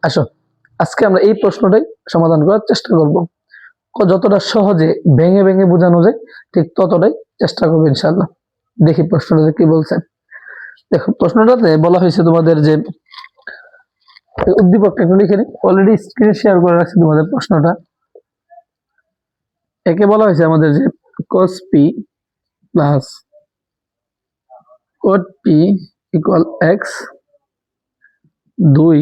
আসো আজকে আমরা এই প্রশ্নটাই সমাধান করার চেষ্টা করব। যতটা সহজে ভেঙে ভেঙে বোঝানো যায় ঠিক ততটাই চেষ্টা করবো ইনশাআল্লাহ। দেখি প্রশ্নটাতে কি বলছেন। দেখো প্রশ্নটাতে বলা হয়েছে তোমাদের যে উদ্দীপকটা একটু লিখে নিই, অলরেডি স্ক্রিনে শেয়ার করে রাখছি তোমাদের প্রশ্নটা। একে বলা হয়েছে আমাদের যে cos p plus cot p equal x, 2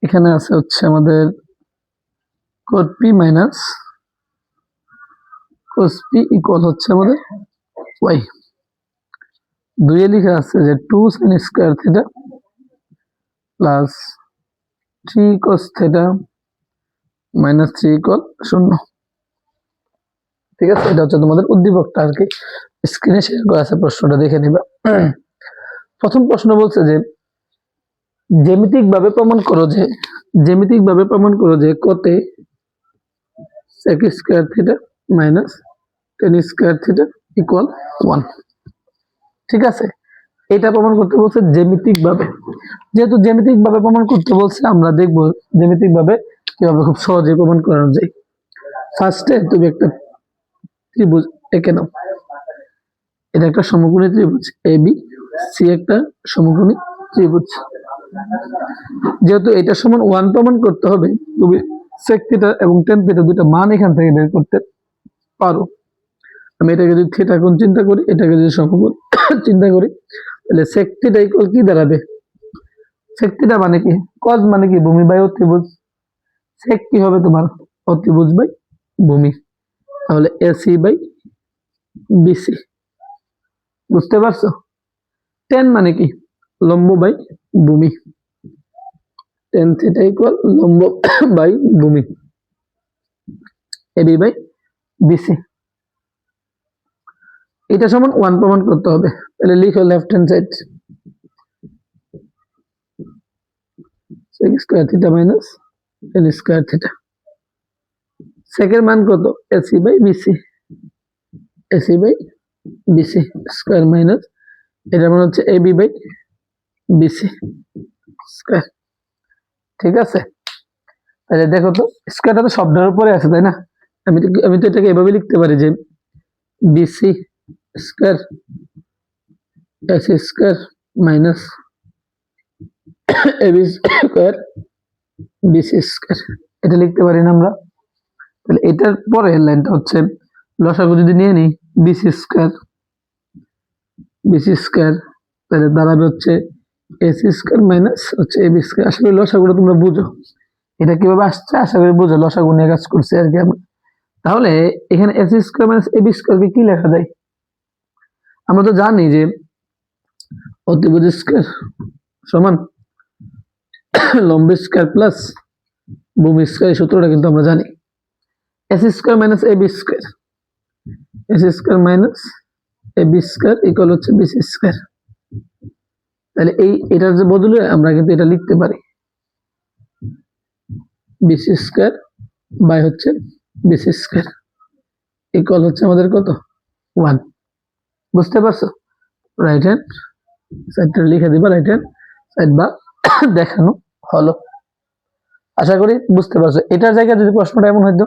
এখানে আছে হচ্ছে আমাদের cot p minus cos p equal হচ্ছে আমাদের y, 2 এ লিখা আছে যে 2 sin square theta plus 3 cos theta minus 3 equal 0। ঠিক আছে, এটা হচ্ছে তোমাদের উদ্দীপকটা আর কি, স্ক্রিনে শেয়ার করা আছে, প্রশ্নটা দেখে নিবা। প্রথম প্রশ্ন বলছে যে জ্যামিতিক ভাবে প্রমাণ করো যে cot এ sec square theta minus tan square theta equal 1। ঠিক আছে, এটা প্রমাণ করতে বলছে জ্যামিতিক ভাবে। যেহেতু জ্যামিতিক ভাবে প্রমাণ করতে বলছে, আমরা দেখব জ্যামিতিক ভাবে কিভাবে খুব সহজে প্রমাণ করানো যায়। ফার্স্টে তুমি একটা ত্রিভুজ এঁকে নাও, এটা একটা সমকোণী ত্রিভুজ এবি সি, একটা সমকোণী ত্রিভুজ। যেহেতু এটা সমান 1 প্রমাণ করতে হবে, তুমি sec থিটা এবং tan থিটা দুটো মান এখান থেকে বের করতে পারো। আমি এটাকে যদি থিটা কোণ চিন্তা করি, এটাকে যদি সমকোণ চিন্তা করি, তাহলে sec থিটা ইকুয়াল কি দাঁড়াবে? sec থিটা মানে কি? cos মানে কি? ভূমি বাই অতিভুজ। sec কি হবে তোমার? অতিভুজ বাই ভূমি। তাহলে AC বাই BC। বুঝতে পারছো? tan মানে কি? লম্ব বাই ভূমি। tan থিটা ইকুয়াল লম্ব বাই ভূমি, AB বাই BC। এটা সমান 1 প্রমাণ করতে হবে। তাহলে লিখো left hand side sec square theta minus tan square theta. সেকের মান কত? AC by BC, AC by BC square minus এটা মানে হচ্ছে AB বাই BC স্কয়ার। ঠিক আছে, তাহলে দেখো তো স্কয়ারটা তো শব্দের উপরে আছে, তাই না? আমি তো এটাকে এভাবে লিখতে পারি যে BC square AC square minus AB square BC square, এটা লিখতে পারি না আমরা? তাহলে এটার পরের লাইনটা হচ্ছে লসাগু যদি নিয়ে নিই BC স্কয়ার, তাহলে দাঁড়াবে হচ্ছে AC স্কয়ার মাইনাস হচ্ছে AB স্কয়ার। আশা করি লসাগুটা তোমরা বুঝো, এটা কিভাবে আসছে আশা করি বুঝো, লসাগু নিয়ে কাজ করছে আর কি আমরা। তাহলে এখানে AC স্কয়ার মাইনাস AB স্কয়ারকে কি লেখা যায়? আমরা তো জানি যে অতিভুজ স্কয়ার সমান লম্ব স্কয়ার প্লাস ভূমি স্কয়ার, এই সূত্রটা কিন্তু আমরা জানি। AC square minus AB square, AC square minus AB square equal হচ্ছে BC স্কয়ার। তাহলে এটার যে বদলে আমরা কিন্তু এটা লিখতে পারি BC স্কয়ার বাই হচ্ছে BC স্কয়ার ইকুয়াল হচ্ছে আমাদের কত? 1। বুঝতে পারছো? রাইট হ্যান্ড সাইডটা লিখে দিবা, রাইট হ্যান্ড সাইড বা দেখানো হলো। আশা করি বুঝতে পারছো। এটার জায়গায় যদি প্রশ্নটা এমন হইতো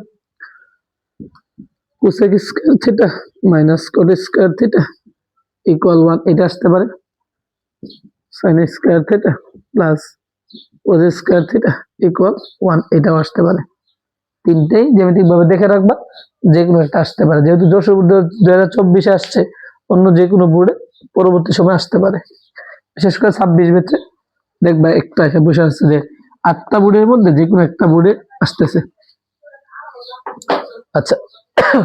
cosec square theta minus cot square theta equal 1, এটা আসতে পারে। sin square theta plus cos square theta equal 1, এটাও আসতে পারে। তিনটেই জ্যামিতিক ভাবে দেখে রাখবা, যে কোনো একটা আসতে পারে। যেহেতু যশোর বোর্ডে 2024 আসছে, অন্য যে কোনো বোর্ডে পরবর্তী সময় আসতে পারে। বিশেষ করে 26 বেচে দেখবা একটা এসে বসে আসছে যে 8টা বোর্ডের মধ্যে যে কোনো একটা বোর্ডে আসতেছে। আচ্ছা,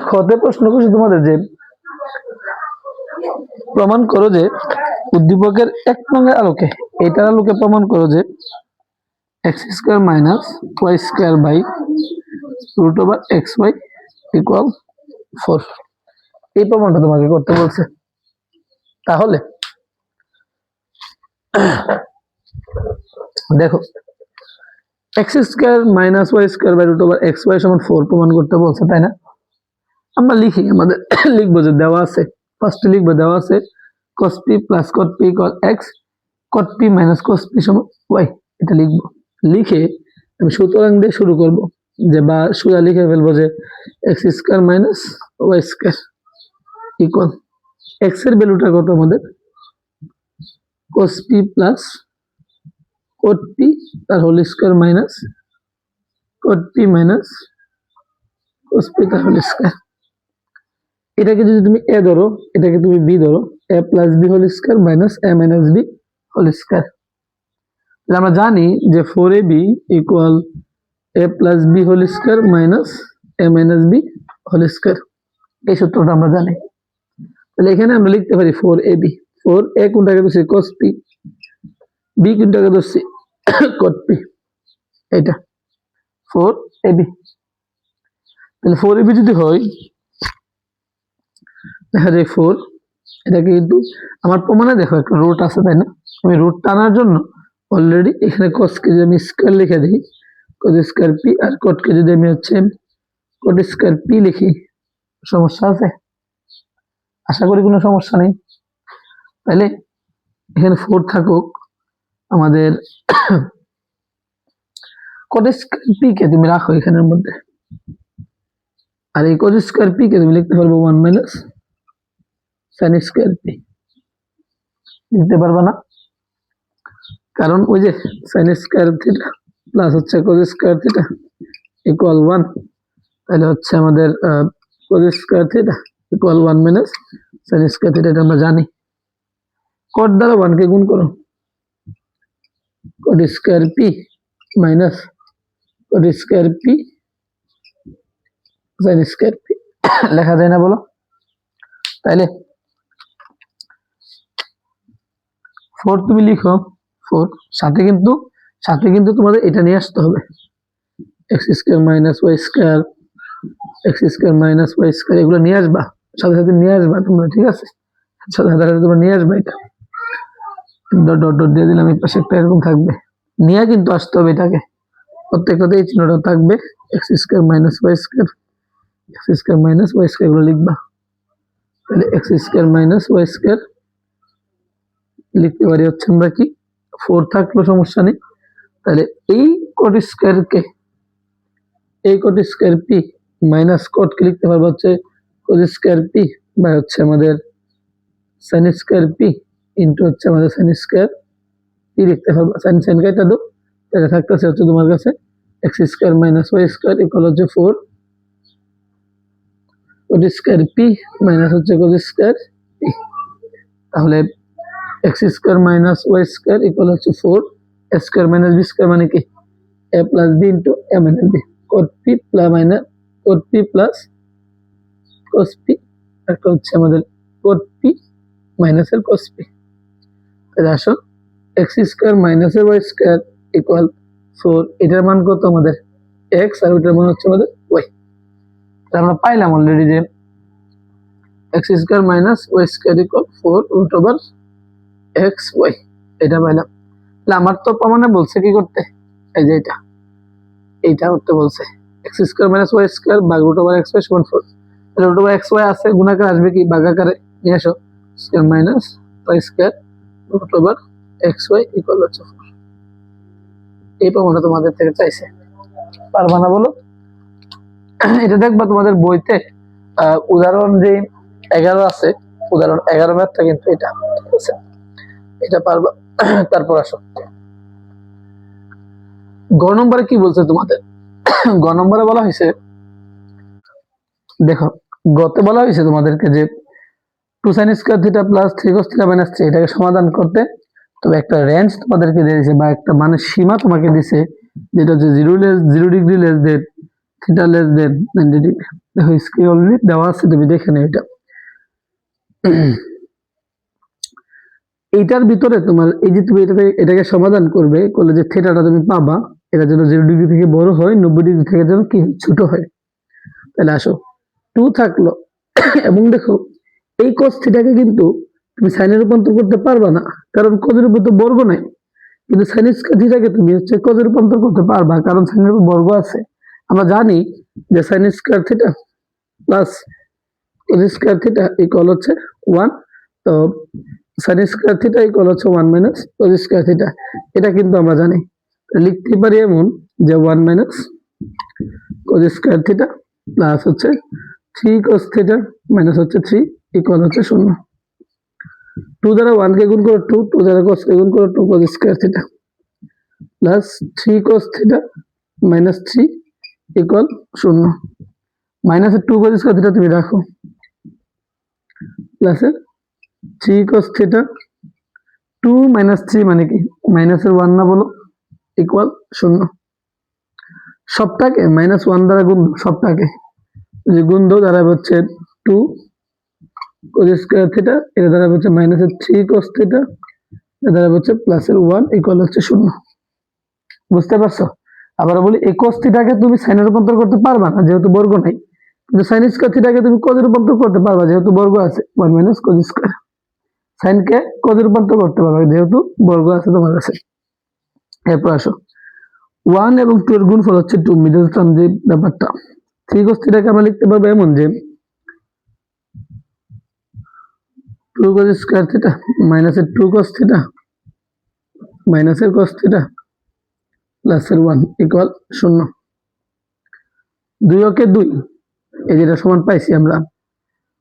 খতে প্রশ্ন করছি তোমাদের যে প্রমাণ করো যে উদ্দীপকের 1 নংয়ের আলোকে, এটার আলোকে প্রমাণ করো যে x square minus y square by root over xy equal 4। এই প্রমাণটা তোমাকে করতে বলছে। তাহলে দেখো x square minus y square by root over xy সমান 4 প্রমাণ করতে বলছে, তাই না? আমরা লিখি, আমাদের লিখবো যে দেওয়া আছে, ফার্স্টে লিখবো দেওয়া আছে cos p plus cot p equal x, cot p minus cos p সমান y। এটা লিখবো, লিখে আমি সুতরাং দিয়ে শুরু করব, যে বা সোজা লিখে ফেলবো যে X square minus Y square equal X এর ভ্যালুটা কত আমাদের cos p plus cot p তার whole square minus cot p minus cos p তার হোল স্কোয়ার। এটাকে যদি তুমি a ধরো, এটাকে তুমি b ধরো, a plus b whole square minus a minus b whole square. আমরা জানি যে 4ab equal a plus b whole square minus a minus b whole square. এই সূত্রটা আমরা জানি। তাহলে এখানে আমরা লিখতে পারি 4ab, 4a কোনটাকে ধরছি cos p, b কোনটাকে ধরছি cot p, এটা 4ab। তাহলে 4ab যদি হয় দেখা যায় 4, এটাকে কিন্তু আমার প্রমাণে দেখো একটা রুট আছে তাই না, আমি রুট টানার জন্য অলরেডি এখানে cos কে যদি আমি স্কয়ার লিখে দিই cos স্কয়ার p, আর cot কে যদি আমি হচ্ছে cot স্কয়ার p লিখি, সমস্যা আছে? আশা করি কোনো সমস্যা নেই। তাহলে এখানে 4 থাকুক, আমাদের cot স্কয়ার p কে তুমি রাখো এখানের মধ্যে, আর এই cot স্কয়ার p কে তুমি লিখতে পারবো 1 মাইনাস sin স্কয়ার p, লিখতে পারবা না? কারণ ওই যে sin স্কয়ার থিটা প্লাস হচ্ছে cos স্কয়ার থিটা ইকুয়াল 1, তাহলে হচ্ছে আমাদের cos square theta equal 1 minus sin square theta, এটা আমরা জানি। cot দ্বারা 1 কে গুণ করো, cot square p minus cot square p sin square p লেখা যায় না বলো? তাইলে 4 তুমি লিখো, 4 সাথে কিন্তু তোমাদের এটা নিয়ে আসতে হবে, x square minus y square, x square minus y square, এগুলো নিয়ে আসবা, সাথে সাথে নিয়ে আসবা তোমরা, ঠিক আছে? সাথে সাথে তোমরা নিয়ে আসবা, এটা ডট ডট ডট দিয়ে দিলাম, এই পাশে একটা এরকম থাকবে, নিয়ে কিন্তু আসতে হবে এটাকে, প্রত্যেকটাতে এই চিহ্নটা থাকবে, x square minus y square, x square minus y square, এগুলো লিখবা। তাহলে x square minus y square লিখতে পারি হচ্ছে আমরা কি 4 থাকলো সমস্যা নেই। তাহলে এই cot স্কয়ার কে, এই cot square p minus cot কে লিখতে পারবো হচ্ছে cos স্কয়ার p বা হচ্ছে আমাদের sin স্কয়ার p ইনটু হচ্ছে আমাদের sin স্কয়ার p লিখতে পারবো। sin sin কাটা দাও, তাহলে থাকতেছে হচ্ছে তোমার কাছে x square minus y square equal হচ্ছে 4 cot স্কয়ার p মাইনাস হচ্ছে cos স্কয়ার p। তাহলে x square minus y square equal হচ্ছে 4 a square minus b square মানে কি a plus b into a minus b, cot p plus minus cot p plus cos p, একটা হচ্ছে আমাদের cot p minus এর cos p। তাহলে আসো x square minus y square equal 4, এটার মান কত আমাদের x, আর ওটার মান হচ্ছে আমাদের y। তাহলে আমরা পাইলাম অলরেডি যে x square minus y square equal 4 root over x y, এটা পাইলাম। তাহলে আমার তো প্রমাণে বলছে কি করতে, এই যে এইটা করতে বলছে, x square minus y square ভাগ রুট ওভার xy সমান 4। তাহলে রুট ওভার xy আছে, গুণাকার আসবে কি ভাগাকারে নিয়ে আসো, square minus y square root over xy equal হচ্ছে 4। এই প্রমাণটা তোমাদের থেকে চাইছে, পারবা না বলো? এটা দেখবা তোমাদের বইতে উদাহরণ যে 11 আছে, উদাহরণ 11 ম্যাথটা কিন্তু এটা, ঠিক আছে? এটা পারবা। তারপর আসো গ নম্বরে কি বলছে তোমাদের, গ নম্বরে বলা হয়েছে, দেখো গতে বলা হয়েছে তোমাদেরকে যে 2 sin square theta plus 3 cos theta minus 3, এটাকে সমাধান করতে, তবে একটা রেঞ্জ তোমাদেরকে দিয়েছে বা একটা মানে সীমা তোমাকে দিছে, যেটা হচ্ছে 0 degree less than theta less than 90 degree. দেখো স্ক্রিন অলরেডি দেওয়া আছে, তুমি দেখে নাও। এইটার ভিতরে তোমার এই যে তুমি এটাকে সমাধান করবে, করলে যে থিটাটা তুমি পাবা, এটা যেন 0 ডিগ্রি থেকে বড় হয়, 90 ডিগ্রি থেকে যেন কি ছোট হয়। তাহলে আসো 2 থাকলো, এবং দেখো এই cos থিটাকে কিন্তু তুমি সাইনে রূপান্তর করতে পারবা না, কারণ cos এর উপর তো বর্গ নাই, কিন্তু sin স্কয়ার থিটাকে তুমি হচ্ছে cos এ রূপান্তর করতে পারবা, কারণ sin এর উপর বর্গ আছে। আমরা জানি যে sin square theta plus cos square theta equal হচ্ছে 1, তো sin স্কয়ার থিটা ইকুয়াল হচ্ছে 1 মাইনাস cos স্কয়ার থিটা, এটা কিন্তু আমরা জানি। লিখতে পারি এমন যে 1 minus cos square theta plus হচ্ছে 3 cos থিটা মাইনাস হচ্ছে 3 ইকুয়াল হচ্ছে 0। 2 দ্বারা 1 কে গুণ করো 2, 2 দ্বারা cos কে গুণ করো 2 cos square theta plus 3 cos theta minus 3 equal 0। মাইনাসের 2 cos স্কয়ার থিটা তুমি রাখো প্লাসের 3 cos থিটা 2 মাইনাস 3 মানে কি মাইনাসের 1 না বলো ইকুয়াল 0। সবটাকে মাইনাস 1 দ্বারা গুণ দাও, সবটাকে যে গুণ দাও দ্বারা হচ্ছে 2 cos স্কয়ার থিটা, এর দ্বারা হচ্ছে মাইনাসের 3 cos থিটা, এর দ্বারা হচ্ছে প্লাসের 1 ইকুয়াল হচ্ছে 0। বুঝতে পারছো? আবার বলি এই cos থিটাকে তুমি সাইনে রূপান্তর করতে পারবা না যেহেতু বর্গ নাই, কিন্তু sin স্কয়ার থিটাকে তুমি cos এ রূপান্তর করতে পারবা যেহেতু বর্গ আছে 1 মাইনাস cos স্কয়ার। sin কে cos এ রূপান্তর করতে পারবা যেহেতু বর্গ আছে তোমার কাছে। এরপর আসো 1 এবং 2 এর গুণফল হচ্ছে 2, মিডল টার্ম যে ব্যাপারটা। 3 cos থিটাকে আমরা লিখতে পারবো এমন যে 2 cos স্কয়ার থিটা মাইনাসের 2 cos থিটা মাইনাসের cos থিটা প্লাসের 1 ইকুয়াল 0। 2 ওকে 2, এই যেটা সমান পাইছি আমরা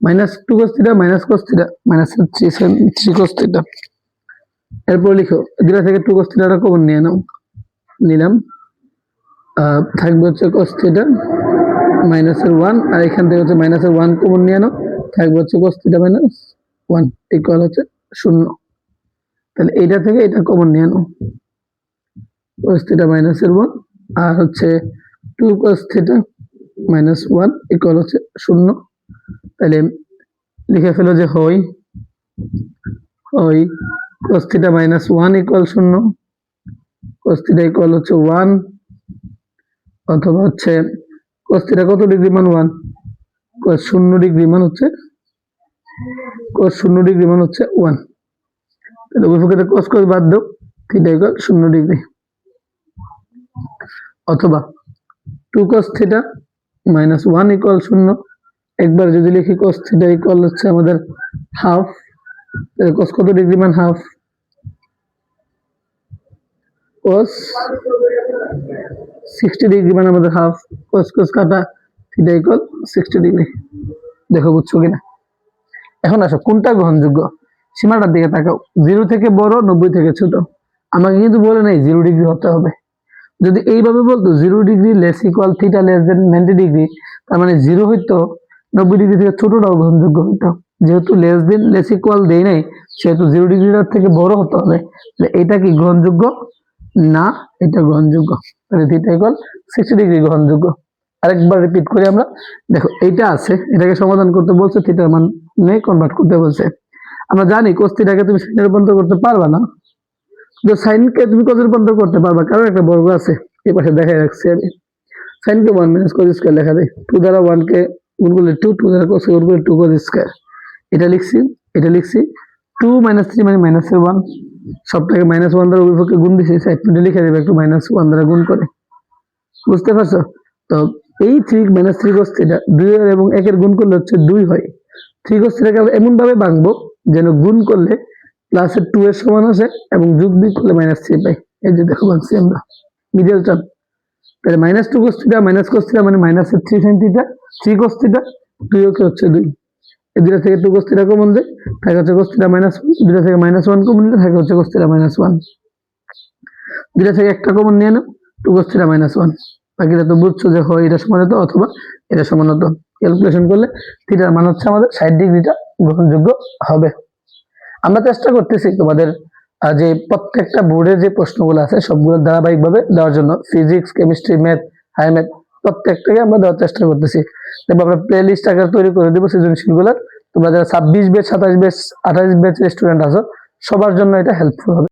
minus 2 cos theta minus cos theta মাইনাসের 3 cos থিটা। এরপর লিখো দুটা থেকে 2 cos থিটাটা কমন নিয়ে নাও, নিলাম থাকবে হচ্ছে cos থিটা মাইনাসের 1, আর এখান থেকে হচ্ছে মাইনাসের 1 কমন নিয়ে নাও, থাকবে হচ্ছে cos থিটা মাইনাস 1 ইকুয়াল হচ্ছে 0। তাহলে এইটা থেকে এটা কমন নিয়ে নাও, cos থিটা মাইনাসের 1 আর হচ্ছে 2 cos থিটা মাইনাস 1 ইকুয়াল হচ্ছে 0। তাহলে লিখে ফেলো যে হয় cos theta minus 1 equal 0, cos theta equal হচ্ছে 1, অথবা হচ্ছে cos থিটা কত ডিগ্রি মান 1, cos 0 ডিগ্রি মান হচ্ছে 1। তাহলে উভয়পক্ষে cos cos বাদ দাও, থিটা ইকুয়াল 0 ডিগ্রি। অথবা 2 cos থিটা মাইনাস 1 ইকুয়াল 0, একবার যদি লিখি cos থিটা ইকুয়াল হচ্ছে আমাদের হাফ, তাহলে cos কত ডিগ্রি মান হাফ, cos 60 ডিগ্রি মান আমাদের হাফ, cos cos কাটা থিটা ইকুয়াল 60 ডিগ্রি। দেখো বুঝছো কিনা? এখন আসো কোনটা গ্রহণযোগ্য, সীমাটার দিকে তাকাও, 0 থেকে বড় 90 থেকে ছোট। আমাকে কিন্তু বলে নাই 0 ডিগ্রি হতে হবে। যদি এইভাবে বলতো 0 degree less equal theta less than 90 degree, তার মানে 0 হইতো 90 ডিগ্রি থেকে ছোটটাও গ্রহণযোগ্য হইতো। যেহেতু লেস দেন লেস ইকুয়াল দেই নাই, সেহেতু 0 ডিগ্রিটার থেকে বড় হতে হবে। এটা কি গ্রহণযোগ্য না? এটা গ্রহণযোগ্য। তাহলে থিটা ইকুয়াল 60 ডিগ্রি গ্রহণযোগ্য। আরেকবার রিপিট করি আমরা, দেখো এইটা আছে, এটাকে সমাধান করতে বলছে, থিটার মান নিয়ে কনভার্ট করতে বলছে। আমরা জানি cos থিটাকে তুমি সাইনে রূপান্তর করতে পারবা না, কিন্তু সাইনকে তুমি cos এ রূপান্তর করতে পারবা, কারণ একটা বর্গ আছে এই পাশে দেখাই রাখছি আমি। সাইনকে 1 মাইনাস cos স্কয়ার লেখা যায়, 2 দ্বারা 1 কে গুণ করলে 2, 2 দ্বারা cos কে গুণ করলে 2 cos স্কয়ার। এটা লিখছি 2 মাইনাস 3 মানে মাইনাসের 1, সবটাকে মাইনাস 1 দ্বারা উভয়পক্ষে গুণ দিছি, সাইড নোটে লিখে দেবে একটু মাইনাস 1 দ্বারা গুণ করে। বুঝতে পারছো? তো এই 3 মাইনাস 3 cos থিটা 2 এবং 1 এর গুণ করলে হচ্ছে 2 হয়। 3 cos থিটাকে আমরা এমন ভাবে ভাঙবো যেন গুণ করলে প্লাসের 2 এর সমান আসে এবং যোগ বিয়োগ করলে মাইনাস 3 পাই। এই যে দেখো ভাঙছি আমরা মিডল টার্ম। তাহলে minus 2 cos theta minus cos theta মানে মাইনাসের 3 sin থিটা, 3 cos থিটা 2 ওকে হচ্ছে 2। এই দুটা থেকে 2 cos থিটা কমন যায়, থাকে হচ্ছে cos থিটা মাইনাস 1, দুটা থেকে মাইনাস 1 কমন নিলে থাকে হচ্ছে cos থিটা মাইনাস 1। দুটা থেকে একটা কমন নিয়ে নাও, 2 cos থিটা মাইনাস 1। বাকিটা তো বুঝছো যে হয় এটা সমান হতো অথবা এটা সমান হতো। ক্যালকুলেশন করলে থিটার মান হচ্ছে আমাদের 60 ডিগ্রিটা গ্রহণযোগ্য হবে। আমরা চেষ্টা করতেছি তোমাদের যে প্রত্যেকটা বোর্ডের যে প্রশ্নগুলো আছে সবগুলো ধারাবাহিকভাবে দেওয়ার জন্য, physics, chemistry, math, higher math প্রত্যেকটাকে আমরা দেওয়ার চেষ্টা করতেছি। তারপর আমরা প্লে লিস্ট আকার তৈরি করে দেবো সৃজনশীলগুলোর। তোমরা যারা 26 ব্যাচ, 27 ব্যাচ, 28 ব্যাচের স্টুডেন্ট আছো সবার জন্য এটা হেল্পফুল হবে।